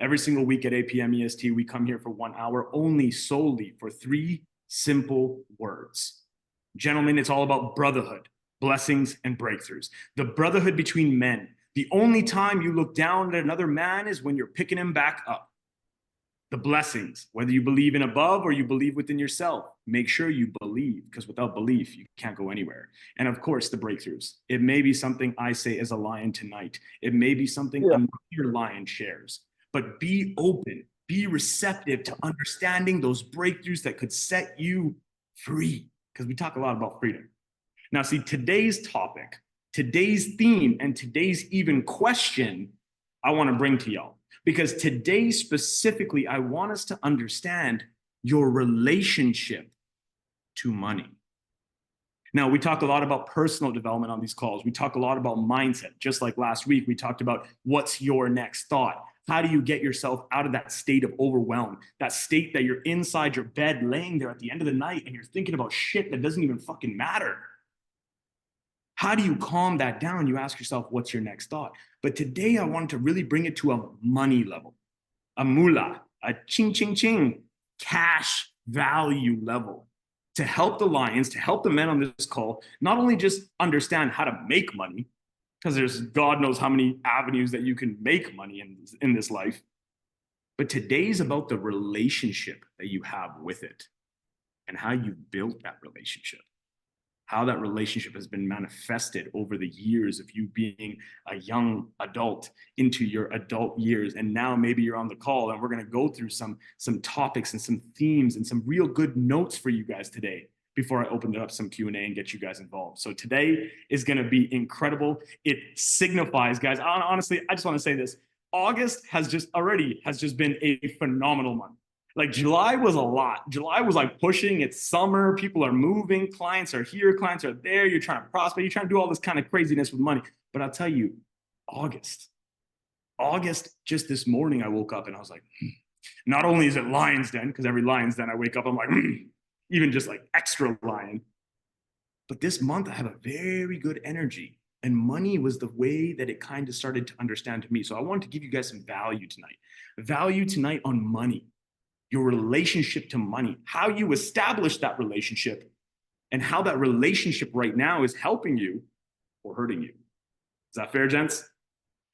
Every single week at 8 p.m. EST, we come here for 1 hour only solely for three simple words. Gentlemen, it's all about brotherhood, blessings, and breakthroughs. The brotherhood between men. The only time you look down at another man is when you're picking him back up. The blessings, whether you believe in above or you believe within yourself, make sure you believe, because without belief, you can't go anywhere. And of course, the breakthroughs. It may be something I say as a lion tonight. It may be something another lion shares, but be open, be receptive to understanding those breakthroughs that could set you free, because we talk a lot about freedom. Now, see, today's topic, today's theme, and today's even question I want to bring to y'all. Because today specifically, I want us to understand your relationship to money. Now, we talk a lot about personal development on these calls. We talk a lot about mindset. Just like last week, we talked about what's your next thought? How do you get yourself out of that state of overwhelm, that state that you're inside your bed laying there at the end of the night and you're thinking about shit that doesn't even fucking matter? How do you calm that down? You ask yourself, what's your next thought? But today I wanted to really bring it to a money level, a moolah, a ching, ching, ching, cash value level to help the lions, to help the men on this call, not only just understand how to make money, because there's God knows how many avenues that you can make money in this life, but today's about the relationship that you have with it and how you built that relationship. How that relationship has been manifested over the years of you being a young adult into your adult years. And now maybe you're on the call and we're going to go through some topics and some themes and some real good notes for you guys today before I open it up some Q&A and get you guys involved. So today is going to be incredible. It signifies, guys, honestly, I just want to say this. August has just been a phenomenal month. Like July was a lot. July was like pushing. It's summer. People are moving. Clients are here. Clients are there. You're trying to prospect. You're trying to do all this kind of craziness with money. But I'll tell you, August, just this morning, I woke up and I was like, not only is it Lion's Den, because every Lion's Den I wake up, I'm like, even just like extra lion. But this month I have a very good energy. And money was the way that it kind of started to understand to me. So I wanted to give you guys some value tonight on money. Your relationship to money, how you establish that relationship, and how that relationship right now is helping you or hurting you. Is that fair, gents?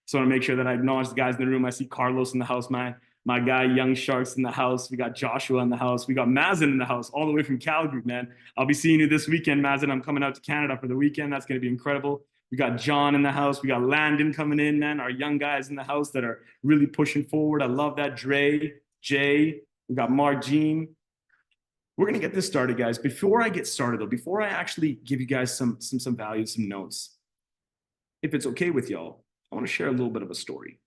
So I want to make sure that I acknowledge the guys in the room. I see Carlos in the house, my guy, Young Sharks in the house. We got Joshua in the house. We got Mazen in the house, all the way from Calgary, man. I'll be seeing you this weekend, Mazen. I'm coming out to Canada for the weekend. That's going to be incredible. We got John in the house. We got Landon coming in, man. Our young guys in the house that are really pushing forward. I love that. Dre, Jay. We got Margene. We're going to get this started, guys. Before I get started, though, before I actually give you guys some value, some notes, if it's okay with y'all, I want to share a little bit of a story.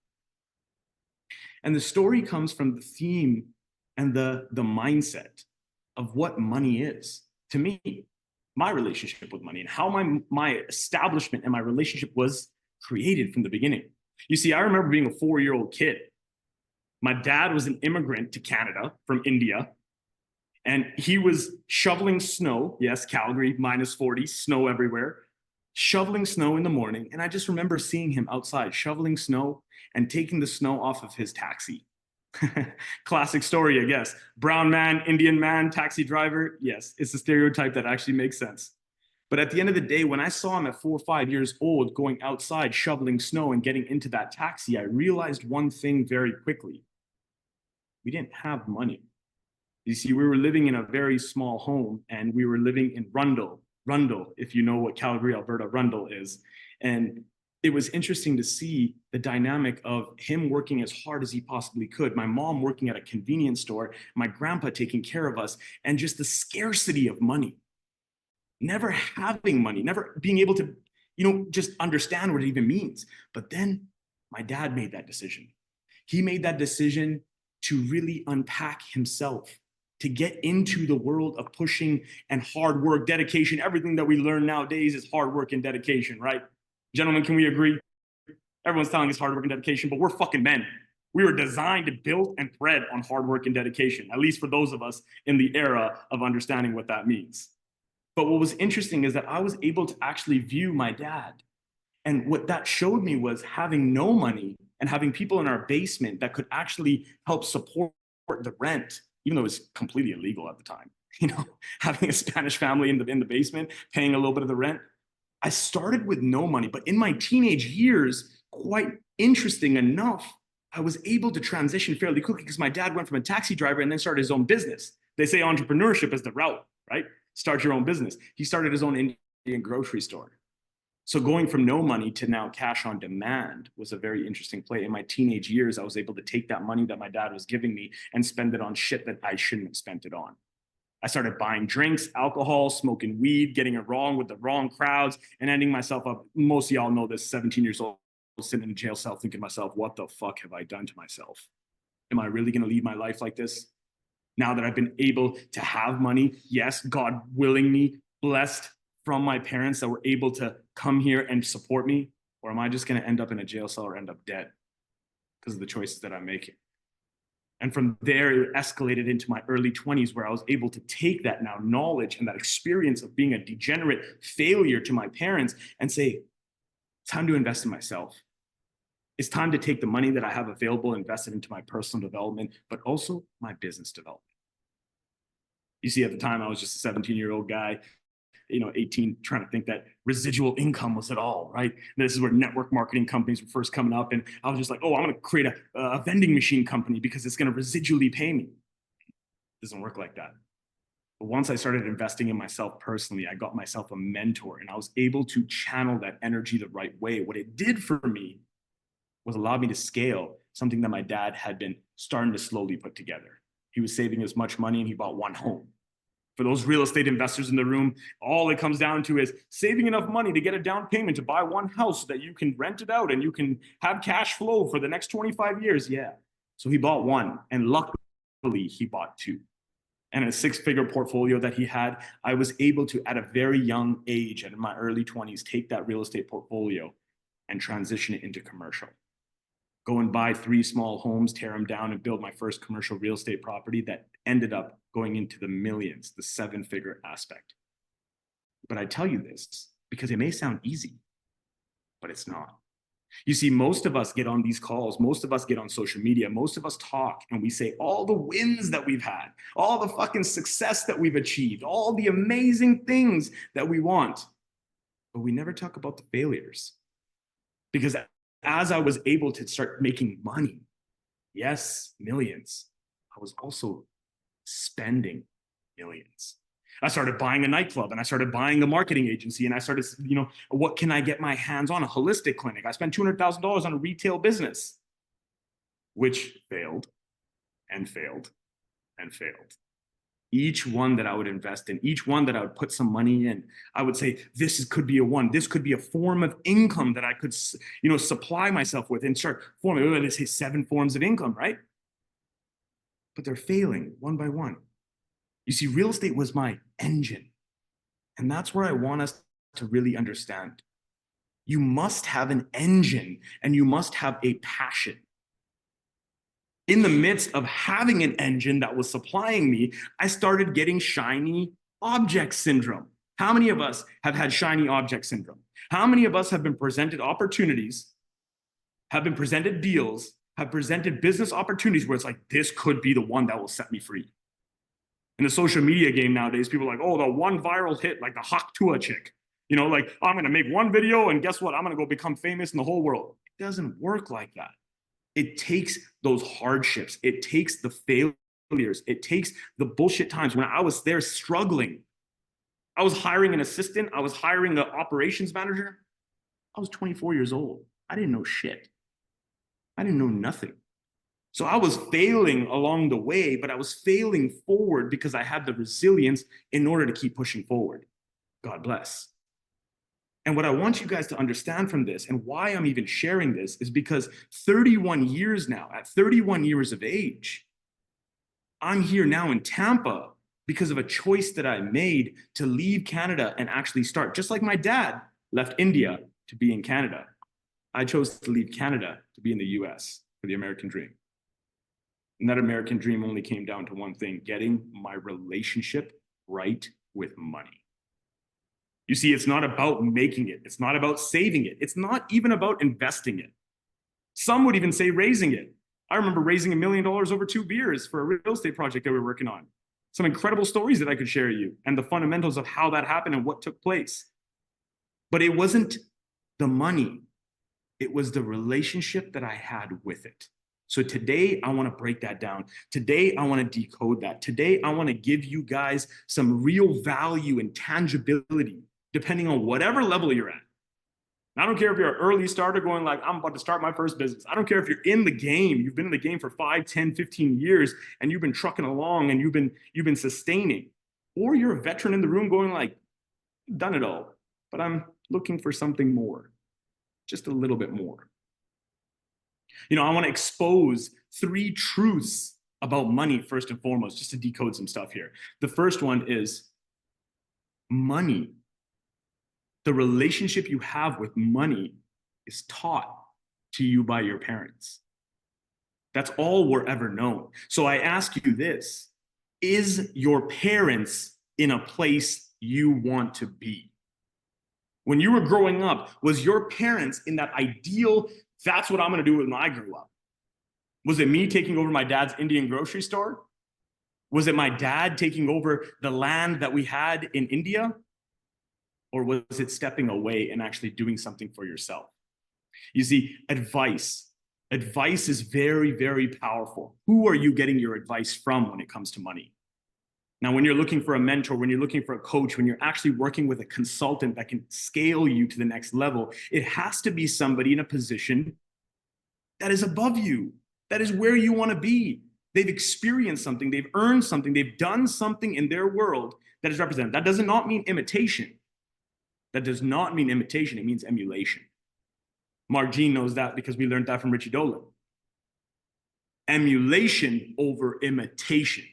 And the story comes from the theme and the mindset of what money is. To me, my relationship with money and how my establishment and my relationship was created from the beginning. You see, I remember being a 4-year-old kid. My dad was an immigrant to Canada from India, and he was shoveling snow. Yes, Calgary, -40, snow everywhere, shoveling snow in the morning. And I just remember seeing him outside shoveling snow and taking the snow off of his taxi. Classic story, I guess. Brown man, Indian man, taxi driver. Yes, it's a stereotype that actually makes sense. But at the end of the day, when I saw him at 4 or 5 years old going outside shoveling snow and getting into that taxi, I realized one thing very quickly. We didn't have money. You see, we were living in a very small home, and we were living in Rundle, if you know what Calgary, Alberta, Rundle is. And it was interesting to see the dynamic of him working as hard as he possibly could, my mom working at a convenience store, my grandpa taking care of us, and just the scarcity of money. Never having money, never being able to, just understand what it even means. But then my dad made that decision. He made that decision to really unpack himself, to get into the world of pushing and hard work, dedication. Everything that we learn nowadays is hard work and dedication, right? Gentlemen, can we agree? Everyone's telling us hard work and dedication, but we're fucking men. We were designed to build and bred on hard work and dedication, at least for those of us in the era of understanding what that means. But what was interesting is that I was able to actually view my dad. And what that showed me was having no money and having people in our basement that could actually help support the rent, even though it was completely illegal at the time. Having a Spanish family in the basement, paying a little bit of the rent. I started with no money, but in my teenage years, quite interesting enough, I was able to transition fairly quickly because my dad went from a taxi driver and then started his own business. They say entrepreneurship is the route, right? Start your own business. He started his own Indian grocery store. So going from no money to now cash on demand was a very interesting play. In my teenage years, I was able to take that money that my dad was giving me and spend it on shit that I shouldn't have spent it on. I started buying drinks, alcohol, smoking weed, getting it wrong with the wrong crowds, and ending myself up. Most of y'all know this, 17 years old, sitting in a jail cell thinking to myself, what the fuck have I done to myself? Am I really going to lead my life like this? Now that I've been able to have money, yes, God willing me, blessed from my parents that were able to come here and support me, or am I just going to end up in a jail cell or end up dead because of the choices that I'm making? And from there, it escalated into my early 20s, where I was able to take that now knowledge and that experience of being a degenerate failure to my parents and say, it's time to invest in myself. It's time to take the money that I have available, invest it into my personal development, but also my business development. You see, at the time, I was just a 17-year-old guy, 18, trying to think that residual income was it all, right? This is where network marketing companies were first coming up. And I was just like, oh, I'm going to create a vending machine company because it's going to residually pay me. It doesn't work like that. But once I started investing in myself personally, I got myself a mentor and I was able to channel that energy the right way. What it did for me was allow me to scale something that my dad had been starting to slowly put together. He was saving as much money and he bought one home. For those real estate investors in the room, all it comes down to is saving enough money to get a down payment to buy one house so that you can rent it out and you can have cash flow for the next 25 years. Yeah. So he bought one, and luckily he bought two. And a six-figure portfolio that he had, I was able to, at a very young age, and in my early 20s, take that real estate portfolio and transition it into commercial. Go and buy 3 small homes, tear them down, and build my first commercial real estate property that ended up going into the millions, the 7-figure aspect. But I tell you this because it may sound easy, but it's not. You see, most of us get on these calls, most of us get on social media, most of us talk and we say all the wins that we've had, all the fucking success that we've achieved, all the amazing things that we want. But we never talk about the failures. Because as I was able to start making money, yes, millions, I was also spending millions. I started buying a nightclub and I started buying a marketing agency and I started, what can I get my hands on? A holistic clinic. I spent $200,000 on a retail business, which failed and failed and failed. Each one that I would invest in, each one that I would put some money in, I would say, could be a one. This could be a form of income that I could, supply myself with and start forming. They say 7 forms of income, right? But they're failing one by one. You see, real estate was my engine. And that's where I want us to really understand. You must have an engine and you must have a passion. In the midst of having an engine that was supplying me, I started getting shiny object syndrome. How many of us have had shiny object syndrome? How many of us have been presented opportunities, have been presented deals, have presented business opportunities where it's like, this could be the one that will set me free? In the social media game nowadays, people are like, oh, the one viral hit, like the Hak Tua chick. Like, I'm going to make one video and guess what? I'm going to go become famous in the whole world. It doesn't work like that. It takes those hardships. It takes the failures. It takes the bullshit times when I was there struggling. I was hiring an assistant. I was hiring an operations manager. I was 24 years old. I didn't know shit. I didn't know nothing. So I was failing along the way, but I was failing forward because I had the resilience in order to keep pushing forward. God bless. And what I want you guys to understand from this and why I'm even sharing this is because 31 years now, at 31 years of age, I'm here now in Tampa because of a choice that I made to leave Canada and actually start, just like my dad left India to be in Canada. I chose to leave Canada to be in the US for the American dream. And that American dream only came down to one thing: getting my relationship right with money. You see, it's not about making it. It's not about saving it. It's not even about investing it. Some would even say raising it. I remember raising $1 million over 2 beers for a real estate project that we were working on. Some incredible stories that I could share with you and the fundamentals of how that happened and what took place. But it wasn't the money. It was the relationship that I had with it. So today I want to break that down. Today I want to decode that. Today I want to give you guys some real value and tangibility, depending on whatever level you're at. I don't care if you're an early starter going like, I'm about to start my first business. I don't care if you're in the game, you've been in the game for 5, 10, 15 years, and you've been trucking along and you've been sustaining. Or you're a veteran in the room going like, I've done it all, but I'm looking for something more, just a little bit more. You know, I want to expose 3 truths about money first and foremost, just to decode some stuff here. The first one is money. The relationship you have with money is taught to you by your parents. That's all we're ever known. So I ask you this, is your parents in a place you want to be? When you were growing up, was your parents in that ideal, that's what I'm going to do when I grew up? Was it me taking over my dad's Indian grocery store? Was it my dad taking over the land that we had in India? Or was it stepping away and actually doing something for yourself? You see, advice is very, very powerful. Who are you getting your advice from when it comes to money? Now, when you're looking for a mentor, when you're looking for a coach, when you're actually working with a consultant that can scale you to the next level, it has to be somebody in a position that is above you, that is where you want to be. They've experienced something, they've earned something, they've done something in their world that is represented. That does not mean imitation. That does not mean imitation, it means emulation. Mark Jean knows that because we learned that from Richie Dolan. Emulation over imitation.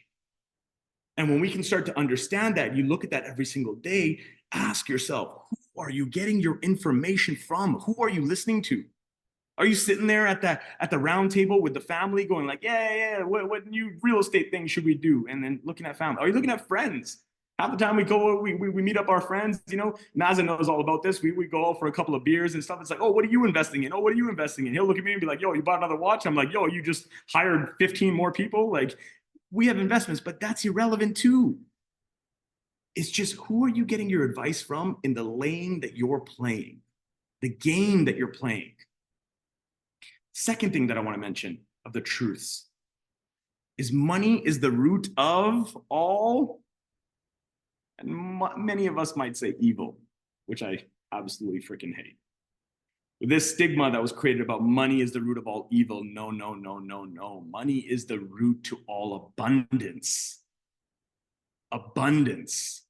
And when we can start to understand that, you look at that every single day, ask yourself, who are you getting your information from? Who are you listening to? Are you sitting there at the round table with the family going like, yeah, what new real estate thing should we do? And then looking at family. Are you looking at friends? Half the time we go, we meet up our friends, you know, Mazen knows all about this. We go out for a couple of beers and stuff. It's like, oh, what are you investing in? Oh, what are you investing in? He'll look at me and be like, yo, you bought another watch? I'm like, yo, you just hired 15 more people? Like, we have investments, but that's irrelevant too. It's just, who are you getting your advice from in the lane that you're playing, the game that you're playing? Second thing that I want to mention of the truths is money is the root of all, and many of us might say evil, which I absolutely freaking hate. This stigma that was created about money is the root of all evil. No. Money is the root to all abundance. Abundance.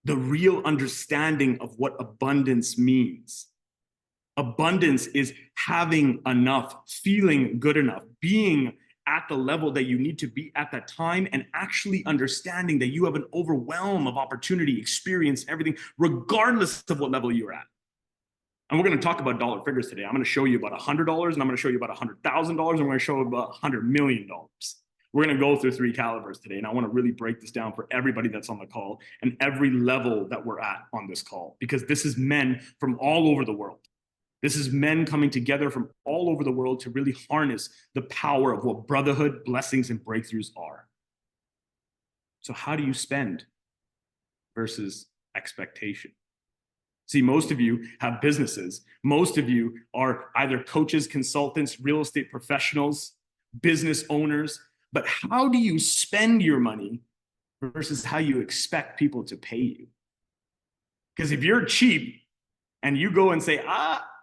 The real understanding of what abundance means. Abundance is having enough, feeling good enough, being at the level that you need to be at that time, and actually understanding that you have an overwhelm of opportunity, experience, everything, regardless of what level you're at. And we're going to talk about dollar figures today. I'm going to show you about $100, and I'm going to show you about $100,000, and we're going to show you about $100 million. We're going to go through 3 calibers today, and I want to really break this down for everybody that's on the call and every level that we're at on this call, because this is men from all over the world. This is men coming together from all over the world to really harness the power of what brotherhood, blessings, and breakthroughs are. So how do you spend versus expectation? See, most of you have businesses. Most of you are either coaches, consultants, real estate professionals, business owners. But how do you spend your money versus how you expect people to pay you? Because if you're cheap and you go and say,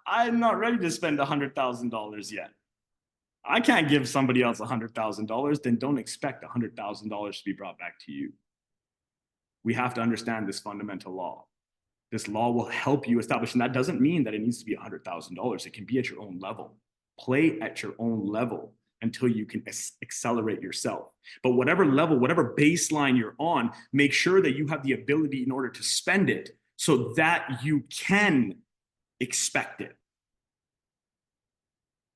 I'm not ready to spend $100,000 yet, I can't give somebody else $100,000, then don't expect $100,000 to be brought back to you. We have to understand this fundamental law. This law will help you establish, and that doesn't mean that it needs to be $100,000. It can be at your own level. Play at your own level until you can accelerate yourself. But whatever level, whatever baseline you're on, make sure that you have the ability in order to spend it so that you can expect it.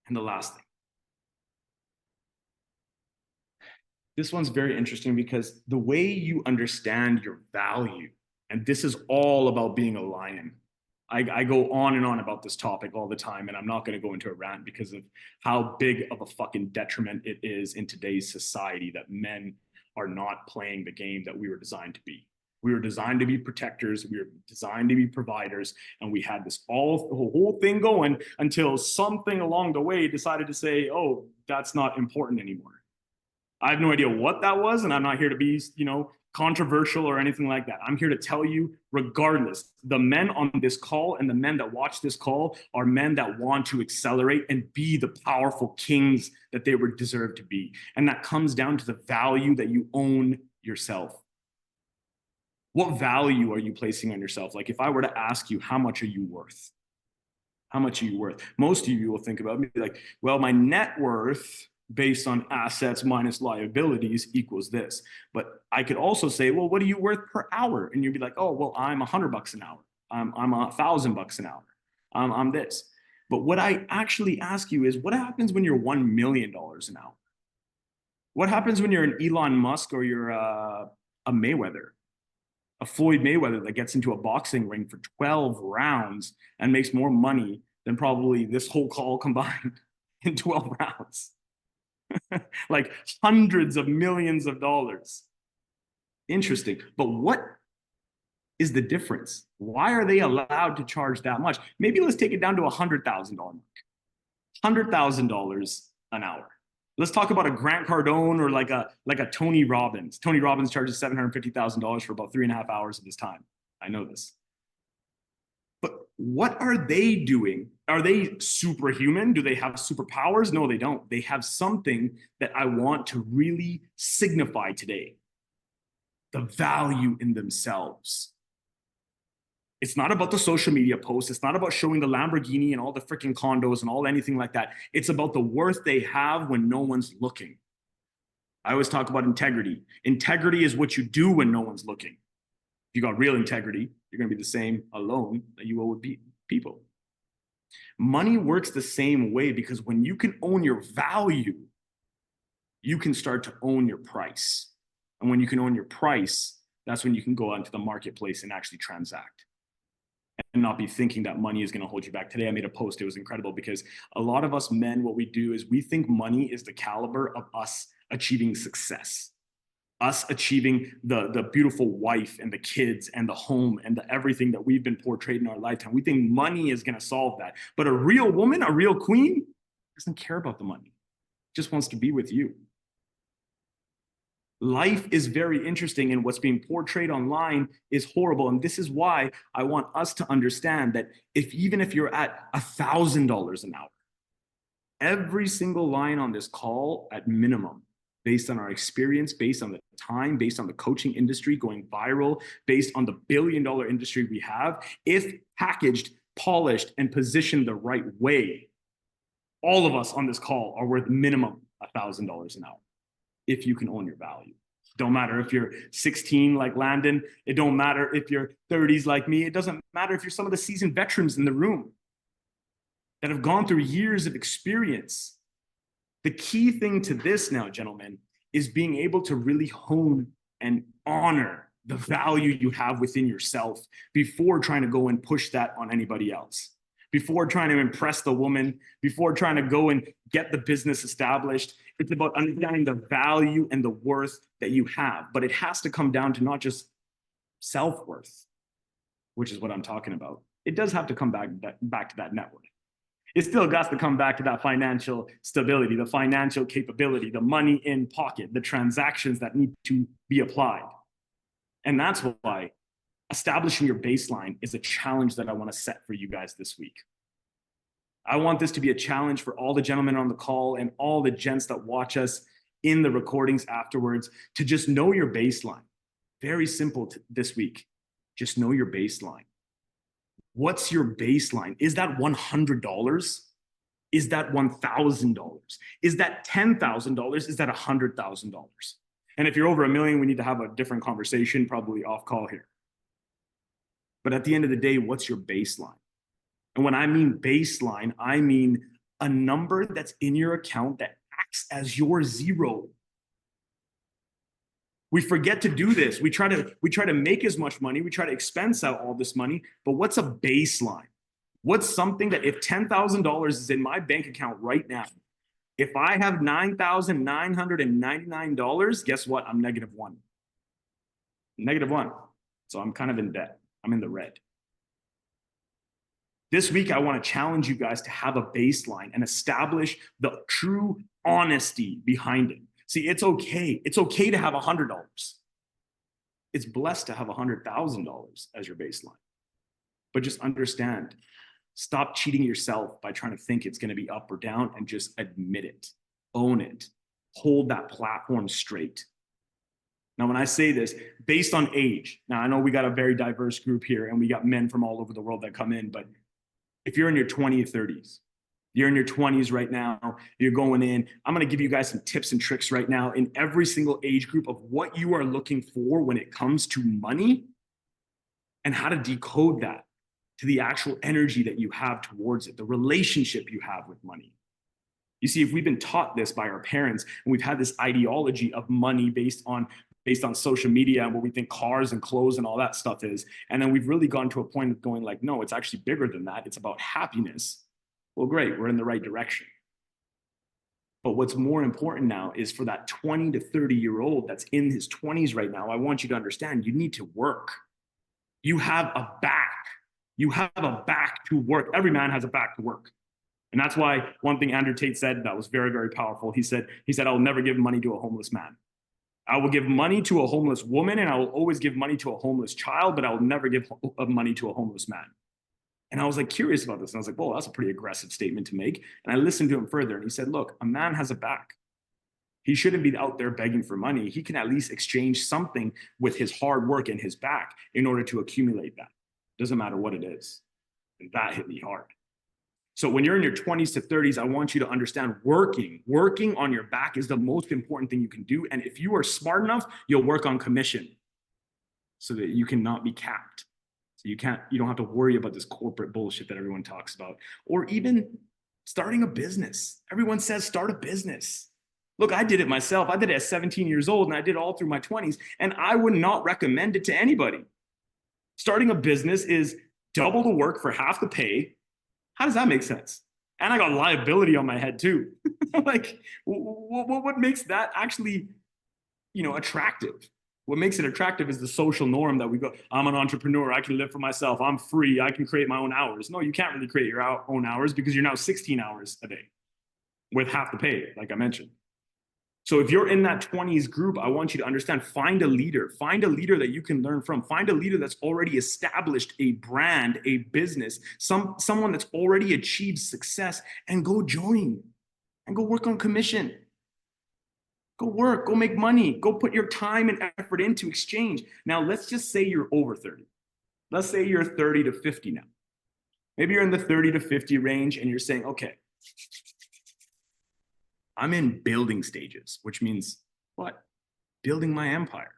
And the last thing. This one's very interesting because the way you understand your value, and this is all about being a lion. I go on and on about this topic all the time, and I'm not going to go into a rant because of how big of a fucking detriment it is in today's society that men are not playing the game that we were designed to be. We were designed to be protectors. We were designed to be providers. And we had this the whole thing going until something along the way decided to say, oh, that's not important anymore. I have no idea what that was. And I'm not here to be, controversial or anything like that. I'm here to tell you, regardless, the men on this call and the men that watch this call are men that want to accelerate and be the powerful kings that they were deserved to be. And that comes down to the value that you own yourself. What value are you placing on yourself? Like if I were to ask you, how much are you worth? How much are you worth? Most of you will think about me like, well, my net worth based on assets minus liabilities equals this. But I could also say, well, what are you worth per hour? And you'd be like, oh, well, I'm $100 an hour. I'm $1,000 an hour. I'm this. But what I actually ask you is, what happens when you're $1 million an hour? What happens when you're an Elon Musk or you're a Mayweather? A Floyd Mayweather that gets into a boxing ring for 12 rounds and makes more money than probably this whole call combined in 12 rounds. Like hundreds of millions of dollars. Interesting. But what is the difference? Why are they allowed to charge that much? Maybe let's take it down to $100,000 mark. $100,000 an hour. Let's talk about a Grant Cardone or like a Tony Robbins. Tony Robbins charges $750,000 for about 3.5 hours of his time. I know this. But what are they doing? Are they superhuman? Do they have superpowers? No, they don't. They have something that I want to really signify today. The value in themselves. It's not about the social media posts. It's not about showing the Lamborghini and all the freaking condos and all anything like that. It's about the worth they have when no one's looking. I always talk about integrity. Integrity is what you do when no one's looking. If you got real integrity, you're going to be the same alone that you will with people. Money works the same way because when you can own your value, you can start to own your price. And when you can own your price, that's when you can go out into the marketplace and actually transact and not be thinking that money is going to hold you back. Today I made a post. It was incredible because a lot of us men, what we do is we think money is the caliber of us achieving success, us achieving the beautiful wife and the kids and the home and the everything that we've been portrayed in our lifetime. We think money is going to solve that. But a real woman, a real queen, doesn't care about the money, just wants to be with you. Life is very interesting, and what's being portrayed online is horrible. And this is why I want us to understand that even if you're at $1,000 an hour, every single line on this call at minimum, based on our experience, based on the time, based on the coaching industry going viral, based on the billion-dollar industry we have, if packaged, polished, and positioned the right way, all of us on this call are worth minimum $1,000 an hour. If you can own your value. Don't matter if you're 16 like Landon. It don't matter if you're 30s like me. It doesn't matter if you're some of the seasoned veterans in the room that have gone through years of experience. The key thing to this now, gentlemen, is being able to really hone and honor the value you have within yourself before trying to go and push that on anybody else. Before trying to impress the woman, before trying to go and get the business established. It's about understanding the value and the worth that you have. But it has to come down to not just self-worth, which is what I'm talking about. It does have to come back to that network. It still got to come back to that financial stability, the financial capability, the money in pocket, the transactions that need to be applied. And that's why establishing your baseline is a challenge that I want to set for you guys this week. I want this to be a challenge for all the gentlemen on the call and all the gents that watch us in the recordings afterwards to just know your baseline. Very simple this week. Just know your baseline. What's your baseline? Is that $100? Is that $1,000? Is that $10,000? Is that $100,000? And if you're over $1 million, we need to have a different conversation, probably off call here. But at the end of the day, what's your baseline? And when I mean baseline, I mean a number that's in your account that acts as your zero. We forget to do this. We try to make as much money. We try to expense out all this money. But what's a baseline? What's something that if $10,000 is in my bank account right now, if I have $9,999, guess what? I'm -1. -1. So I'm kind of in debt. I'm in the red. This week, I want to challenge you guys to have a baseline and establish the true honesty behind it. See, it's okay. It's okay to have $100. It's blessed to have $100,000 as your baseline. But just understand, stop cheating yourself by trying to think it's going to be up or down, and just admit it, own it, hold that platform straight. Now, when I say this, based on age, now I know we got a very diverse group here and we got men from all over the world that come in, but if you're in your 20s, 30s, you're in your 20s right now, you're going in, I'm going to give you guys some tips and tricks right now in every single age group of what you are looking for when it comes to money and how to decode that to the actual energy that you have towards it, the relationship you have with money. You see, if we've been taught this by our parents and we've had this ideology of money based on social media and what we think cars and clothes and all that stuff is, and then we've really gone to a point of going like, no, it's actually bigger than that. It's about happiness. Well, great, we're in the right direction. But what's more important now is for that 20 to 30-year-old that's in his 20s right now, I want you to understand you need to work. You have a back. You have a back to work. Every man has a back to work. And that's why one thing Andrew Tate said that was very, very powerful. He said, I'll never give money to a homeless man. I will give money to a homeless woman, and I will always give money to a homeless child, but I will never give money to a homeless man. And I was like curious about this. And I was like, whoa, that's a pretty aggressive statement to make. And I listened to him further, and he said, look, a man has a back. He shouldn't be out there begging for money. He can at least exchange something with his hard work and his back in order to accumulate that. Doesn't matter what it is. And that hit me hard. So when you're in your 20s to 30s, I want you to understand working on your back is the most important thing you can do. And if you are smart enough, you'll work on commission so that you cannot be capped. So you don't have to worry about this corporate bullshit that everyone talks about, or even starting a business. Everyone says start a business. Look, I did it myself. I did it at 17 years old, and I did it all through my 20s, and I would not recommend it to anybody. Starting a business is double the work for half the pay. How does that make sense? And I got liability on my head too. Like, what makes that actually, attractive? What makes it attractive is the social norm that we go, I'm an entrepreneur. I can live for myself. I'm free. I can create my own hours. No, you can't really create your own hours because you're now 16 hours a day with half the pay, like I mentioned. So if you're in that 20s group, I want you to understand, find a leader that you can learn from, find a leader that's already established a brand, a business, someone that's already achieved success, and go join and go work on commission. Go work, go make money, go put your time and effort into exchange. Now, let's just say you're over 30. Let's say you're 30 to 50 now. Maybe you're in the 30 to 50 range and you're saying, okay, I'm in building stages, which means what? Building my empire.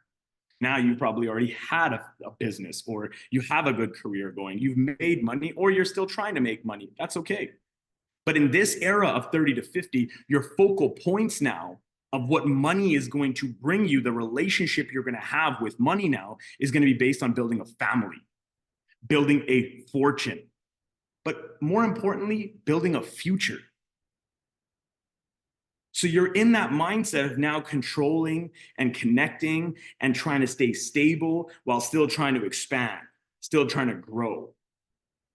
Now you probably already had a business, or you have a good career going. You've made money, or you're still trying to make money. That's okay. But in this era of 30 to 50, your focal points now of what money is going to bring you, the relationship you're going to have with money now is going to be based on building a family, building a fortune, but more importantly, building a future. So you're in that mindset of now controlling and connecting and trying to stay stable while still trying to expand, still trying to grow.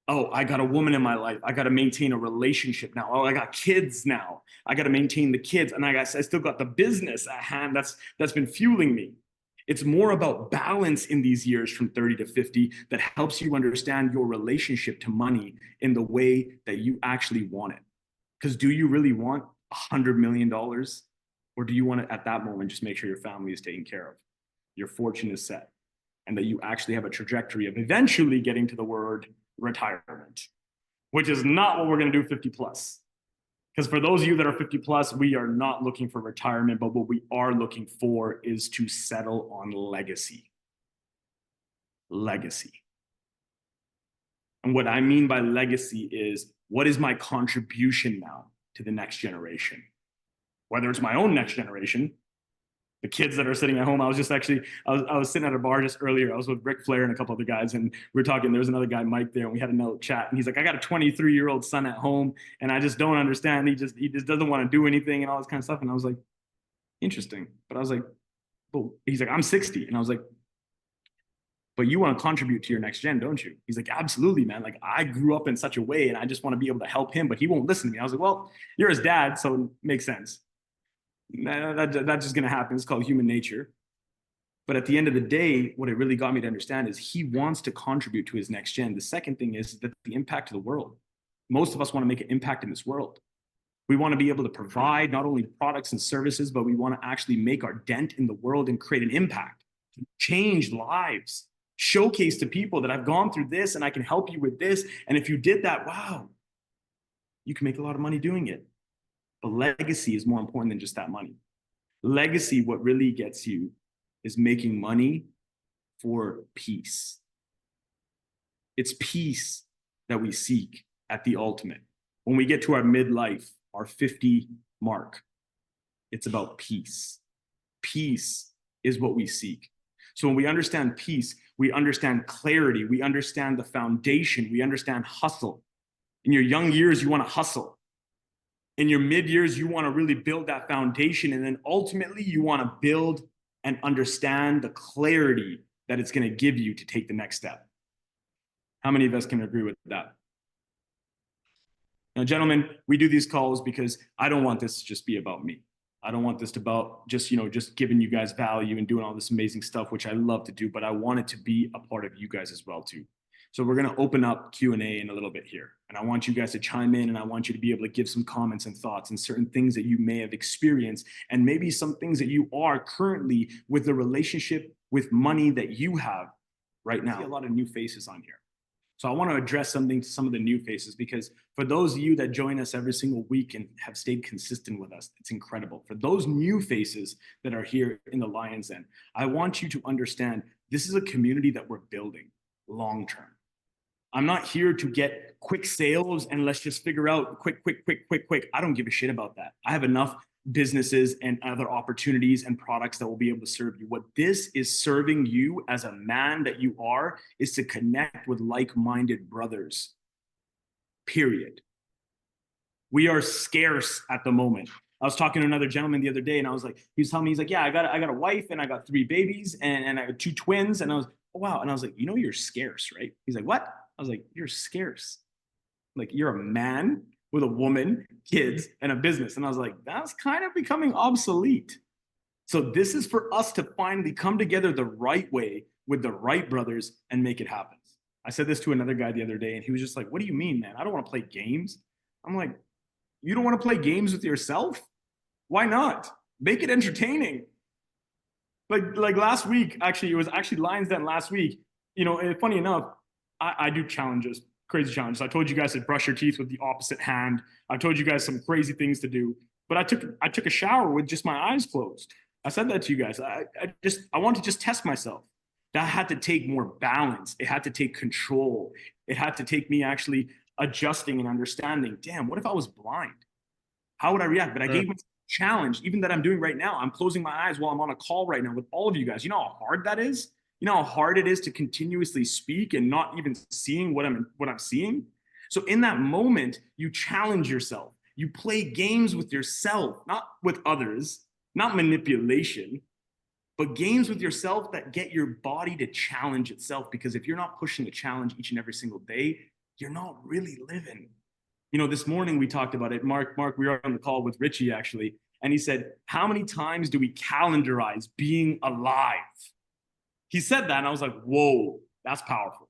Oh, I got a woman in my life. I got to maintain a relationship now. Oh, I got kids now. I got to maintain the kids. And I still got the business at hand that's been fueling me. It's more about balance in these years from 30 to 50 that helps you understand your relationship to money in the way that you actually want it. Because do you really want $100 million? Or do you want to, at that moment, just make sure your family is taken care of, your fortune is set, and that you actually have a trajectory of eventually getting to the word retirement, which is not what we're going to do 50 plus. Because for those of you that are 50 plus, we are not looking for retirement, but what we are looking for is to settle on legacy. Legacy. And what I mean by legacy is, what is my contribution now to the next generation? Whether it's my own next generation, the kids that are sitting at home. I was just actually, I was sitting at a bar just earlier. I was with Ric Flair and a couple other guys, and we were talking. There was another guy, Mike, there, and we had another chat. And he's like, I got a 23-year-old son at home, and I just don't understand. He just doesn't want to do anything and all this kind of stuff. And I was like, interesting. But I was like, well, he's like, I'm 60. And I was like, but you want to contribute to your next gen, don't you? He's like, absolutely, man. Like, I grew up in such a way and I just want to be able to help him, but he won't listen to me. I was like, well, you're his dad, so it makes sense. That's just going to happen. It's called human nature. But at the end of the day, what it really got me to understand is he wants to contribute to his next gen. The second thing is that the impact to the world. Most of us want to make an impact in this world. We want to be able to provide not only products and services, but we want to actually make our dent in the world and create an impact, change lives, showcase to people that I've gone through this and I can help you with this. And if you did that, wow, you can make a lot of money doing it. But legacy is more important than just that money. Legacy, what really gets you is making money for peace. It's peace that we seek at the ultimate. When we get to our midlife, our 50 mark, it's about peace. Peace is what we seek. So when we understand peace, we understand clarity, we understand the foundation, we understand hustle. In your young years, you want to hustle. In your mid years, you want to really build that foundation. And then ultimately, you want to build and understand the clarity that it's going to give you to take the next step. How many of us can agree with that? Now, gentlemen, we do these calls because I don't want this to just be about me. I don't want this to about just, just giving you guys value and doing all this amazing stuff, which I love to do, but I want it to be a part of you guys as well too. So we're going to open up Q&A in a little bit here. And I want you guys to chime in and I want you to be able to give some comments and thoughts and certain things that you may have experienced and maybe some things that you are currently with the relationship with money that you have right now. I see a lot of new faces on here. So I want to address something to some of the new faces, because for those of you that join us every single week and have stayed consistent with us, it's incredible. For those new faces that are here in the Lions Den, I want you to understand this is a community that we're building long term. I'm not here to get quick sales and let's just figure out quick. I don't give a shit about that. I have enough businesses and other opportunities and products that will be able to serve you. What this is serving you as a man that you are is to connect with like-minded brothers, period. We are scarce at the moment. I was talking to another gentleman the other day and I was like, he was telling me, he's like, yeah, I got a wife and I got 3 babies and I got 2 twins. And I was, oh, wow. And I was like, you're scarce, right? He's like, what? I was like, you're scarce. Like, you're a man with a woman, kids, and a business. And I was like, that's kind of becoming obsolete. So this is for us to finally come together the right way with the right brothers and make it happen. I said this to another guy the other day, and he was just like, what do you mean, man? I don't want to play games. I'm like, you don't want to play games with yourself? Why not? Make it entertaining. Like last week, actually, it was actually Lions Den last week. And funny enough, I do challenges, crazy challenges. I told you guys to brush your teeth with the opposite hand. I told you guys some crazy things to do, but I took a shower with just my eyes closed. I said that to you guys. I wanted to just test myself. That had to take more balance. It had to take control. It had to take me actually adjusting and understanding, damn, what if I was blind? How would I react? But I gave myself a challenge, even that I'm doing right now. I'm closing my eyes while I'm on a call right now with all of you guys. You know how hard that is? You know how hard it is to continuously speak and not even seeing what I'm seeing? So in that moment, you challenge yourself. You play games with yourself, not with others, not manipulation, but games with yourself that get your body to challenge itself. Because if you're not pushing the challenge each and every single day, you're not really living. This morning we talked about it. Mark, we were on the call with Richie actually, and he said, how many times do we calendarize being alive? He said that, and I was like, whoa, that's powerful.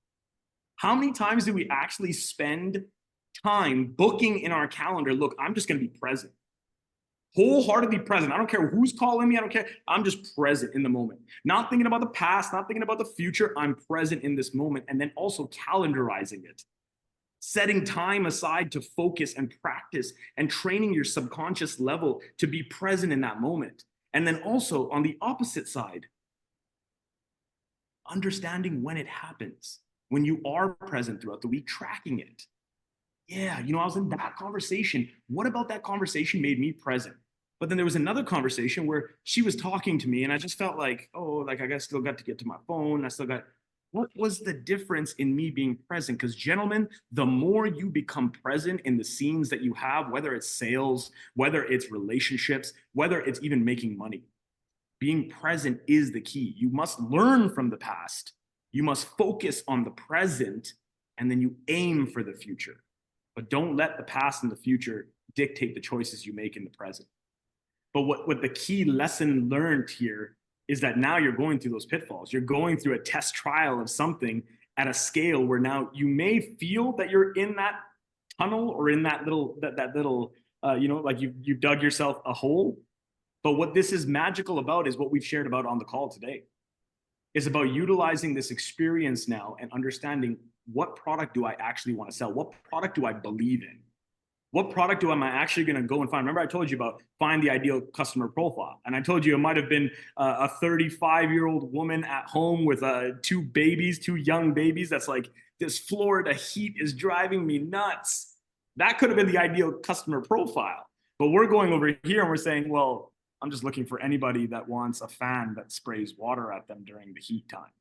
How many times do we actually spend time booking in our calendar, look, I'm just going to be present, wholeheartedly present. I don't care who's calling me. I don't care. I'm just present in the moment, not thinking about the past, not thinking about the future. I'm present in this moment. And then also calendarizing it, setting time aside to focus and practice and training your subconscious level to be present in that moment. And then also on the opposite side, understanding when it happens, when you are present throughout the week, tracking it. Yeah, I was in that conversation. What about that conversation made me present? But then there was another conversation where she was talking to me and I just felt like, oh, like I guess still got to get to my phone. I still got, what was the difference in me being present? Because, gentlemen, the more you become present in the scenes that you have, whether it's sales, whether it's relationships, whether it's even making money, being present is the key. You must learn from the past. You must focus on the present, and then you aim for the future. But don't let the past and the future dictate the choices you make in the present. But what the key lesson learned here is that now you're going through those pitfalls. You're going through a test trial of something at a scale where now you may feel that you're in that tunnel or in that little like you've dug yourself a hole. But what this is magical about is what we've shared about on the call today, is about utilizing this experience now and understanding, what product do I actually want to sell? What product do I believe in? What product am I actually going to go and find? Remember, I told you about find the ideal customer profile. And I told you it might have been a 35-year-old woman at home with two young babies. That's like, this Florida heat is driving me nuts. That could have been the ideal customer profile. But we're going over here and we're saying, well, I'm just looking for anybody that wants a fan that sprays water at them during the heat time,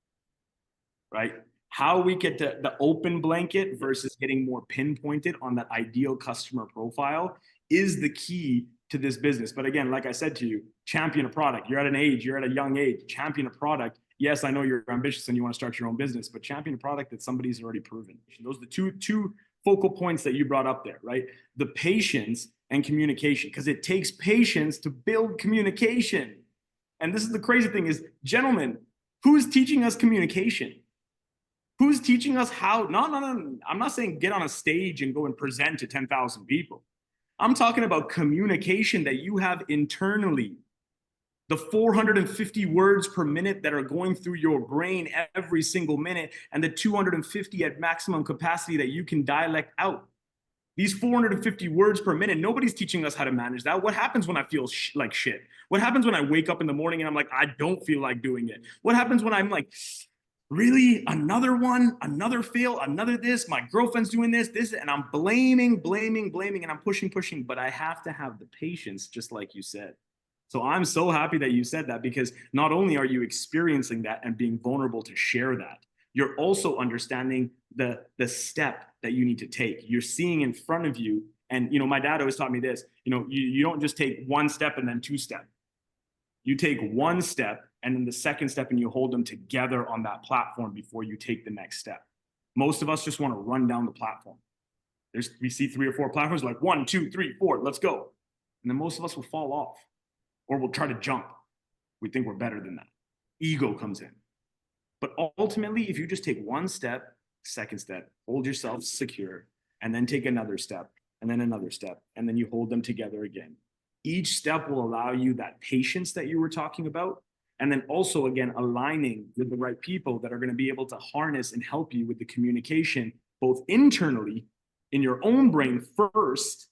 right? How we get to the open blanket versus getting more pinpointed on that ideal customer profile is the key to this business. But again, like I said to you, champion a product. You're at a young age, champion a product. Yes, I know you're ambitious and you want to start your own business, but champion a product that somebody's already proven. Those are the two focal points that you brought up there, right? The patience and communication, because it takes patience to build communication. And this is the crazy thing is, gentlemen, who's teaching us communication? Who's teaching us how? No. I'm not saying get on a stage and go and present to 10,000 people. I'm talking about communication that you have internally. The 450 words per minute that are going through your brain every single minute, and the 250 at maximum capacity that you can dialect out. These 450 words per minute, nobody's teaching us how to manage that. What happens when I feel like shit? What happens when I wake up in the morning and I'm like, I don't feel like doing it? What happens when I'm like, really? Another one, another fail, another this, my girlfriend's doing this, and I'm blaming, and I'm pushing, but I have to have the patience, just like you said. So I'm so happy that you said that, because not only are you experiencing that and being vulnerable to share that, you're also understanding the step that you need to take. You're seeing in front of you. And, my dad always taught me this, you don't just take one step and then two step. You take one step and then the second step, and you hold them together on that platform before you take the next step. Most of us just want to run down the platform. We see 3 or 4 platforms, like 1, 2, 3, 4, let's go. And then most of us will fall off, or we'll try to jump. We think we're better than that. Ego comes in. But ultimately, if you just take one step, second step, hold yourself secure, and then take another step, and then another step, and then you hold them together again. Each step will allow you that patience that you were talking about. And then also, again, aligning with the right people that are going to be able to harness and help you with the communication, both internally in your own brain first,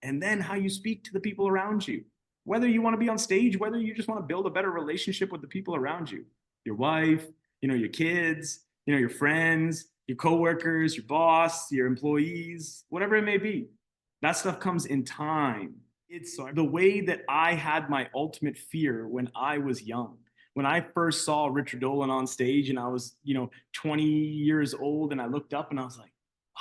and then how you speak to the people around you. Whether you want to be on stage, whether you just want to build a better relationship with the people around you, your wife, your kids, your friends, your coworkers, your boss, your employees, whatever it may be. That stuff comes in time. It's the way that I had my ultimate fear when I was young. When I first saw Richard Dolan on stage and I was, 20 years old, and I looked up and I was like, wow,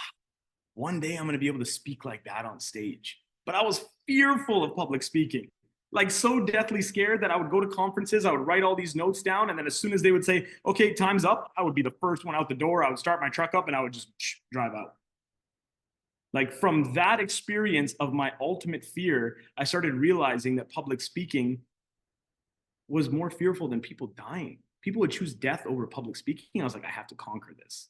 one day I'm going to be able to speak like that on stage. But I was fearful of public speaking, like so deathly scared that I would go to conferences, I would write all these notes down, and then as soon as they would say, okay, time's up, I would be the first one out the door. I would start my truck up and I would just drive out. Like, from that experience of my ultimate fear, I started realizing that public speaking was more fearful than people dying. People would choose death over public speaking. I was like, I have to conquer this.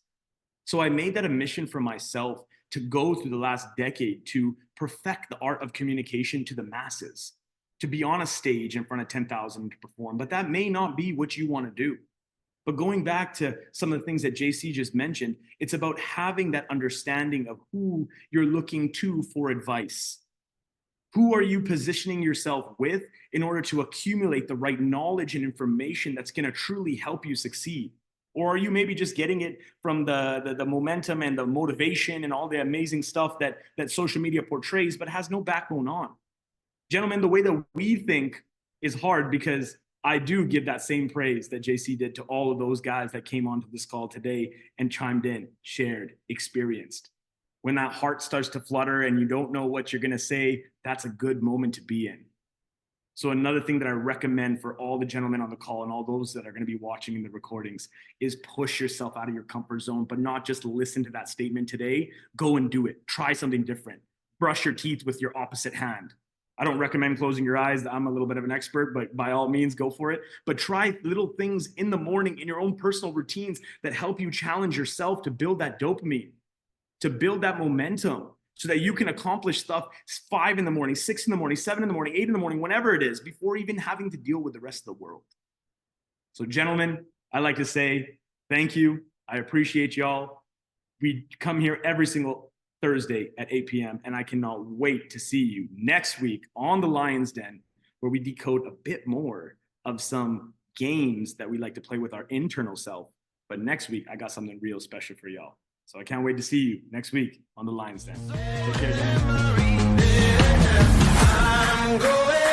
So I made that a mission for myself to go through the last decade to perfect the art of communication to the masses, to be on a stage in front of 10,000 to perform. But that may not be what you want to do. But going back to some of the things that JC just mentioned, it's about having that understanding of who you're looking to for advice. Who are you positioning yourself with in order to accumulate the right knowledge and information that's going to truly help you succeed? Or are you maybe just getting it from the momentum and the motivation and all the amazing stuff that social media portrays, but has no backbone on? Gentlemen, the way that we think is hard because I do give that same praise that JC did to all of those guys that came onto this call today and chimed in, shared, experienced. When that heart starts to flutter and you don't know what you're going to say, that's a good moment to be in. So another thing that I recommend for all the gentlemen on the call and all those that are going to be watching in the recordings is push yourself out of your comfort zone, but not just listen to that statement today. Go and do it. Try something different. Brush your teeth with your opposite hand. I don't recommend closing your eyes. I'm a little bit of an expert, but by all means, go for it. But try little things in the morning in your own personal routines that help you challenge yourself to build that dopamine, to build that momentum so that you can accomplish stuff 5 in the morning, 6 in the morning, 7 in the morning, 8 in the morning, whenever it is, before even having to deal with the rest of the world. So gentlemen, I like to say thank you. I appreciate y'all. We come here every single Thursday at 8 p.m. and I cannot wait to see you next week on the Lions Den, where we decode a bit more of some games that we like to play with our internal self. But next week, I got something real special for y'all. So I can't wait to see you next week on the Lions Den. Take care, guys.